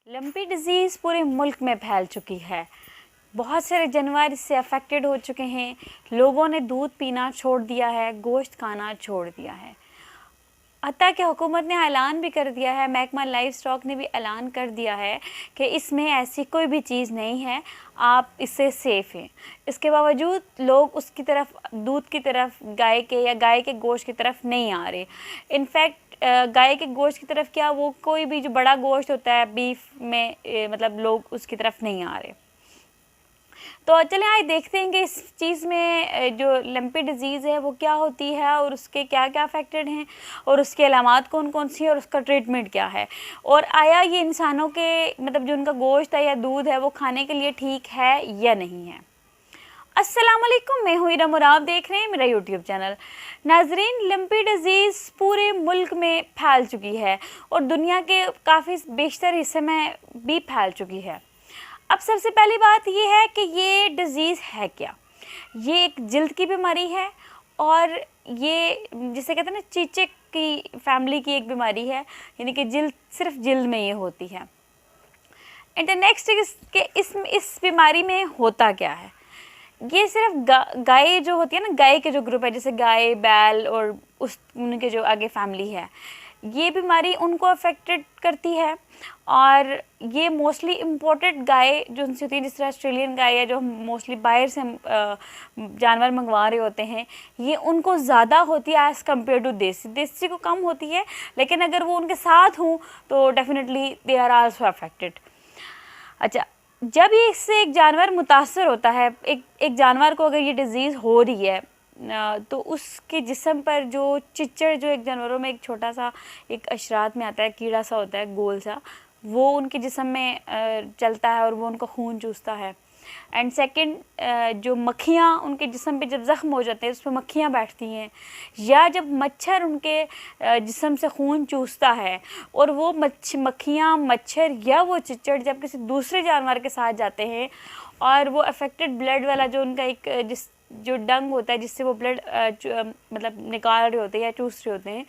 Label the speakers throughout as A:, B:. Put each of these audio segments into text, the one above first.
A: Lumpy disease पूरे मुल्क में फैल चुकी है। बहुत सारे जानवर इससे अफेक्टेड हो चुके हैं। लोगों ने दूध पीना छोड़ दिया है, गोश्त खाना छोड़ दिया है। हत्ता कि हुकूमत ने ऐलान भी कर दिया है, महकमा लाइव स्टॉक ने भी ऐलान कर दिया है कि इसमें ऐसी कोई भी चीज़ नहीं है, आप इससे सेफ़ हैं। इसके बावजूद लोग उसकी तरफ, दूध की तरफ, गाय के या गाय के गोश्त की तरफ नहीं आ रहे। इनफैक्ट गाय के गोश्त की तरफ क्या, वो कोई भी जो बड़ा गोश्त होता है बीफ में, मतलब लोग उसकी तरफ नहीं आ रहे। तो चलें आइए देखते हैं कि इस चीज़ में जो लंपी डिज़ीज़ है वो क्या होती है और उसके क्या क्या अफेक्टेड हैं और उसके अलामात कौन कौन सी है और उसका ट्रीटमेंट क्या है, और आया ये इंसानों के मतलब जो उनका गोश्त है या दूध है वो खाने के लिए ठीक है या नहीं है। अस्सलाम वालेकुम, मैं हूँ इरम और आप देख रहे हैं मेरा यूट्यूब चैनल। नाजरीन, लंपी डिज़ीज़ पूरे मुल्क में फैल चुकी है और दुनिया के काफ़ी बेशतर हिस्से में भी फैल चुकी है। अब सबसे पहली बात ये है कि ये डिज़ीज़ है क्या। ये एक जिल्द की बीमारी है और ये जिसे कहते हैं ना चीचे की फैमिली की एक बीमारी है, यानी कि जिल्द, सिर्फ जिल्द में ये होती है। एंड नेक्स्ट के इस बीमारी में होता क्या है। ये सिर्फ गाय जो होती है ना, गाय के जो ग्रुप है जैसे गाय, बैल और उस उनके जो आगे फैमिली है, ये बीमारी उनको अफेक्टेड करती है। और ये मोस्टली इम्पोर्टेड गाय जो उनसे होती है, जिस तरह ऑस्ट्रेलियन गाय है जो हम मोस्टली बाहर से जानवर मंगवा रहे होते हैं, ये उनको ज़्यादा होती है एज़ कम्पेयर टू देसी। देसी को कम होती है, लेकिन अगर वो उनके साथ हों तो definitely they are also affected. अच्छा, जब ये इससे एक जानवर मुतासर होता है, एक जानवर को अगर ये डिज़ीज़ हो रही है तो उसके जिस्म पर जो चिच्चड़, जो एक जानवरों में एक छोटा सा एक अशरात में आता है, कीड़ा सा होता है गोल सा, वो उनके जिस्म में चलता है और वो उनका खून चूसता है। एंड सेकंड, जो मक्खियाँ उनके जिस्म पे जब ज़ख्म हो जाते हैं उस पर मक्खियाँ बैठती हैं, या जब मच्छर उनके जिस्म से खून चूसता है और वो मक्खियाँ, मच्छर या वो चिच्चड़ जब किसी दूसरे जानवर के साथ जाते हैं और वो अफेक्टेड ब्लड वाला जो उनका एक जो डंग होता है जिससे वो ब्लड मतलब निकाल रहे होते हैं या चूस रहे होते हैं,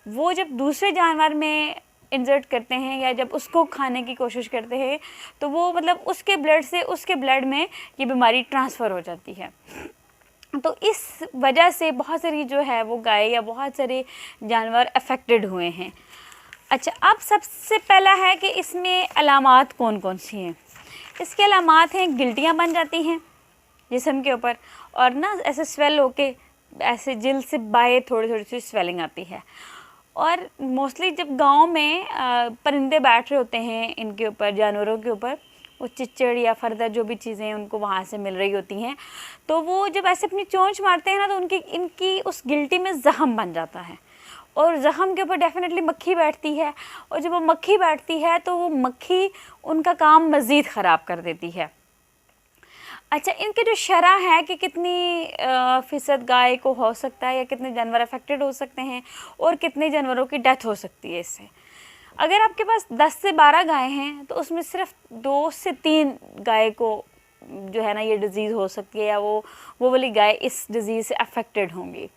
A: वो जब दूसरे जानवर में इंजर्ट करते हैं या जब उसको खाने की कोशिश करते हैं तो वो मतलब उसके ब्लड से उसके ब्लड में ये बीमारी ट्रांसफ़र हो जाती है। तो इस वजह से बहुत सारी जो है वो गाय या बहुत सारे जानवर अफेक्टेड हुए हैं। अच्छा, अब सबसे पहला है कि इसमें अलामात कौन कौन सी हैं। इसके अलामात हैं, गिल्टियाँ बन जाती हैं जिस्म के ऊपर और ना ऐसे स्वेल होके ऐसे जिल्द से बाहर थोड़ी थोड़ी सी स्वेलिंग आती है। और मोस्टली जब गांव में परिंदे बैठ रहे होते हैं इनके ऊपर, जानवरों के ऊपर, वो चिच्चड़ या फरदा जो भी चीज़ें उनको वहाँ से मिल रही होती हैं, तो वो जब ऐसे अपनी चोंच मारते हैं ना तो इनकी उस गिल्टी में ज़ख्म बन जाता है और ज़ख्म के ऊपर डेफिनेटली मक्खी बैठती है। और जब वो मक्खी बैठती है तो वो मक्खी उनका काम मज़ीद ख़राब कर देती है। अच्छा, इनके जो शरह है कि कितनी फ़ीसद गाय को हो सकता है या कितने जानवर अफेक्टेड हो सकते हैं और कितने जानवरों की डेथ हो सकती है इससे। अगर आपके पास 10 से 12 गाय हैं तो उसमें सिर्फ 2 से 3 गाय को जो है ना ये डिज़ीज़ हो सकती है या वो वाली गाय इस डिज़ीज़ से अफेक्टेड होंगी।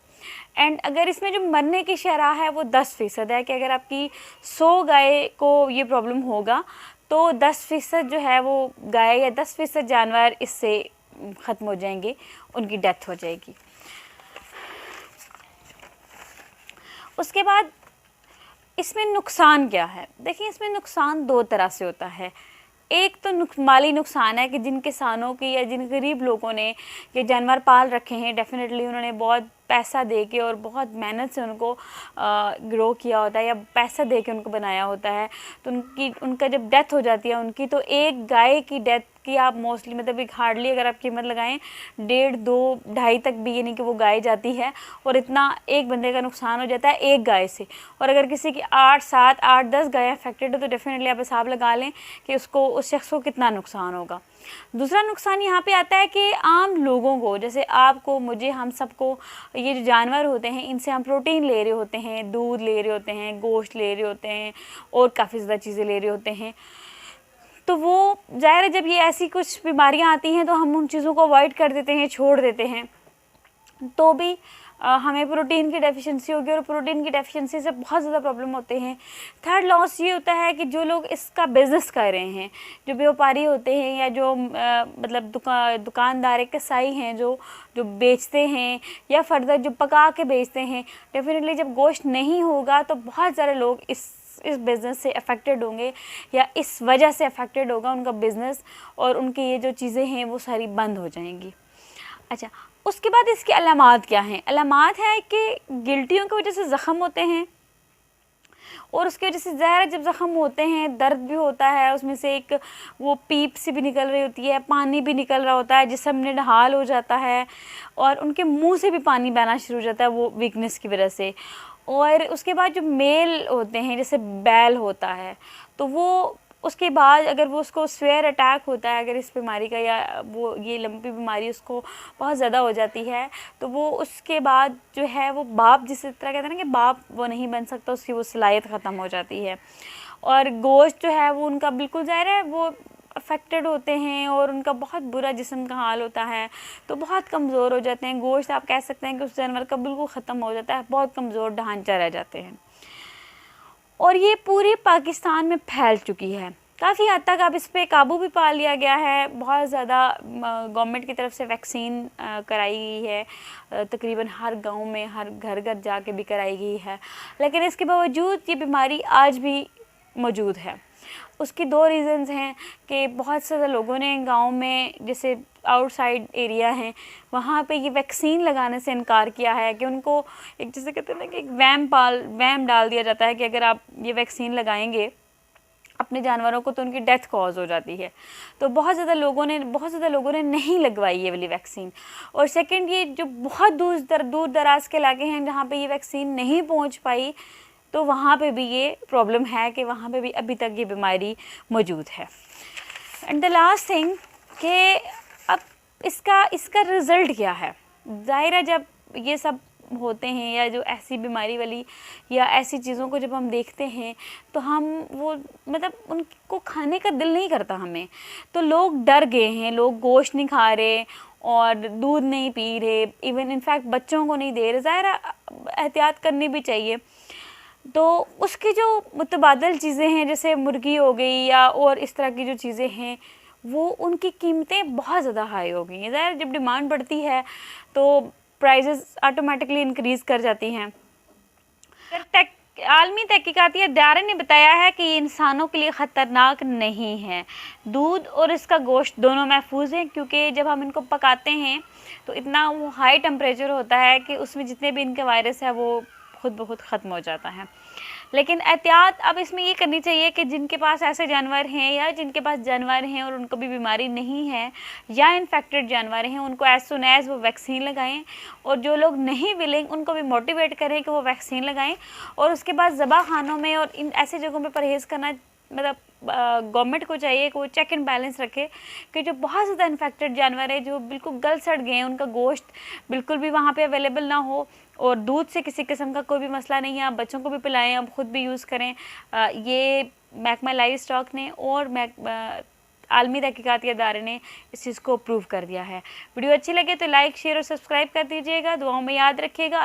A: एंड अगर इसमें जो मरने की शरह है वो 10% है कि अगर आपकी 100 गाय को ये प्रॉब्लम होगा तो 10% जो है वो गाय या 10% जानवर इससे ख़त्म हो जाएंगे, उनकी डेथ हो जाएगी। उसके बाद इसमें नुकसान क्या है। देखिए, इसमें नुकसान 2 तरह से होता है। एक तो माली नुकसान है कि जिन किसानों की या जिन गरीब लोगों ने ये जानवर पाल रखे हैं, डेफिनेटली उन्होंने बहुत पैसा दे के और बहुत मेहनत से उनको ग्रो किया होता है या पैसा दे के उनको बनाया होता है, तो उनका जब डेथ हो जाती है उनकी, तो एक गाय की डेथ की आप मोस्टली मतलब एक हार्डली अगर आप कीमत लगाएं 1.5, 2, 2.5 तक भी यानी कि वो गाय जाती है और इतना एक बंदे का नुकसान हो जाता है एक गाय से। और अगर किसी की 8, 7, 8, 10 गाय अफेक्टेड है तो डेफिनेटली आप हिसाब लगा लें कि उसको, उस शख्स को कितना नुकसान होगा। दूसरा नुकसान यहाँ पे आता है कि आम लोगों को, जैसे आपको, मुझे, हम सबको, ये जो जानवर होते हैं इनसे हम प्रोटीन ले रहे होते हैं, दूध ले रहे होते हैं, गोश्त ले रहे होते हैं और काफ़ी ज़्यादा चीज़ें ले रहे होते हैं। तो वो ज़ाहिर है जब ये ऐसी कुछ बीमारियाँ आती हैं तो हम उन चीज़ों को अवॉइड कर देते हैं, छोड़ देते हैं। तो भी हमें प्रोटीन की डेफिशिएंसी होगी और प्रोटीन की डेफिशिएंसी से बहुत ज़्यादा प्रॉब्लम होते हैं। थर्ड लॉस ये होता है कि जो लोग इसका बिज़नेस कर रहे हैं, जो व्यापारी होते हैं या जो मतलब दुकानदार कसाई हैं जो बेचते हैं या फर्दर जो पका के बेचते हैं, डेफिनेटली जब गोश्त नहीं होगा तो बहुत सारे लोग इस बिज़नेस से अफेक्टेड होंगे या इस वजह से अफेक्टेड होगा उनका बिज़नेस, और उनकी ये जो चीज़ें हैं वो सारी बंद हो जाएंगी। अच्छा, उसके बाद इसकी अलामात क्या हैं? अलामात है कि गिल्टियों की वजह से ज़ख़म होते हैं, और उसकी वजह से ज़ाहिर जब ज़ख़म होते हैं दर्द भी होता है, उसमें से एक वो पीप सी भी निकल रही होती है, पानी भी निकल रहा होता है, जिस्म निढाल हो जाता है और उनके मुंह से भी पानी बहना शुरू हो जाता है वो वीकनेस की वजह से। और उसके बाद जो मेल होते हैं जैसे बैल होता है, तो वो उसके बाद अगर वो उसको स्वेयर अटैक होता है अगर इस बीमारी का, या वो ये लंपी बीमारी उसको बहुत ज़्यादा हो जाती है, तो वो उसके बाद जो है वो बाप, जिस तरह कहते हैं ना कि बाप वो नहीं बन सकता, उसकी वो सलाहियत ख़त्म हो जाती है। और गोश्त जो है वो उनका बिल्कुल ज़ाहिर है वो अफेक्टेड होते हैं और उनका बहुत बुरा जिस्म का हाल होता है, तो बहुत कमज़ोर हो जाते हैं। गोश्त आप कह सकते हैं कि उस जानवर का बिल्कुल ख़त्म हो जाता है, बहुत कमज़ोर ढांचा रह जाते हैं। और ये पूरे पाकिस्तान में फैल चुकी है, काफ़ी हद तक अब इस पर काबू भी पा लिया गया है। बहुत ज़्यादा गवर्नमेंट की तरफ से वैक्सीन कराई गई है, तकरीबन हर गांव में हर घर घर जाके भी कराई गई है, लेकिन इसके बावजूद ये बीमारी आज भी मौजूद है। उसकी दो रीज़न्स हैं कि बहुत से लोगों ने गांव में जैसे आउटसाइड एरिया हैं वहाँ पे ये वैक्सीन लगाने से इनकार किया है कि उनको एक जैसे कहते हैं ना कि एक वहम डाल दिया जाता है कि अगर आप ये वैक्सीन लगाएंगे अपने जानवरों को तो उनकी डेथ कॉज हो जाती है। तो बहुत ज़्यादा लोगों ने नहीं लगवाई ये वाली वैक्सीन। और सेकंड, ये जो बहुत दूर दराज के इलाके हैं जहाँ पे ये वैक्सीन नहीं पहुँच पाई, तो वहाँ पे भी ये प्रॉब्लम है कि वहाँ पे भी अभी तक ये बीमारी मौजूद है। एंड द लास्ट थिंग कि अब इसका रिज़ल्ट क्या है? ज़ाहिर है जब ये सब होते हैं या जो ऐसी बीमारी वाली या ऐसी चीज़ों को जब हम देखते हैं तो हम वो मतलब उनको खाने का दिल नहीं करता हमें, तो लोग डर गए हैं, लोग गोश्त नहीं खा रहे और दूध नहीं पी रहे, इवन इनफैक्ट बच्चों को नहीं दे रहे। ज़ाहिर एहतियात करनी भी चाहिए। तो उसकी जो मुतबादल चीज़ें हैं जैसे मुर्गी हो गई या और इस तरह की जो चीज़ें हैं वो उनकी कीमतें बहुत ज़्यादा हाई हो गई हैं। ज़ाहिर जब डिमांड बढ़ती है तो प्राइसेस ऑटोमेटिकली इंक्रीज़ कर जाती हैं। आलमी तहकीकाती इदारे ने बताया है कि ये इंसानों के लिए ख़तरनाक नहीं है। दूध और इसका गोश्त दोनों महफूज हैं, क्योंकि जब हम इनको पकाते हैं तो इतना वो हाई टेम्परेचर होता है कि उसमें जितने भी इनके वायरस है वो खुद ब खुद ख़त्म हो जाता है। लेकिन एहतियात अब इसमें ये करनी चाहिए कि जिनके पास ऐसे जानवर हैं या जिनके पास जानवर हैं और उनको भी बीमारी नहीं है या इन्फेक्टेड जानवर हैं, उनको एज सुन एज वो वैक्सीन लगाएं, और जो लोग नहीं विलिंग उनको भी मोटिवेट करें कि वो वैक्सीन लगाएं। और उसके बाद ज़बा खानों में और इन ऐसे जगहों पे परहेज़ करना, मतलब गवर्नमेंट को चाहिए कि वो चेक एंड बैलेंस रखे कि जो बहुत ज़्यादा इन्फेक्टेड जानवर है जो बिल्कुल गल सड़ गए हैं उनका गोश्त बिल्कुल भी वहाँ पे अवेलेबल ना हो। और दूध से किसी किस्म का कोई भी मसला नहीं है, आप बच्चों को भी पिलाएं, आप ख़ुद भी यूज़ करें। ये महकमा लाइव स्टॉक ने और आलमी तहकीकाती इदारे ने इस चीज़ को अप्रूव कर दिया है। वीडियो अच्छी लगे तो लाइक शेयर और सब्सक्राइब कर दीजिएगा। दुआओं में याद रखिएगा।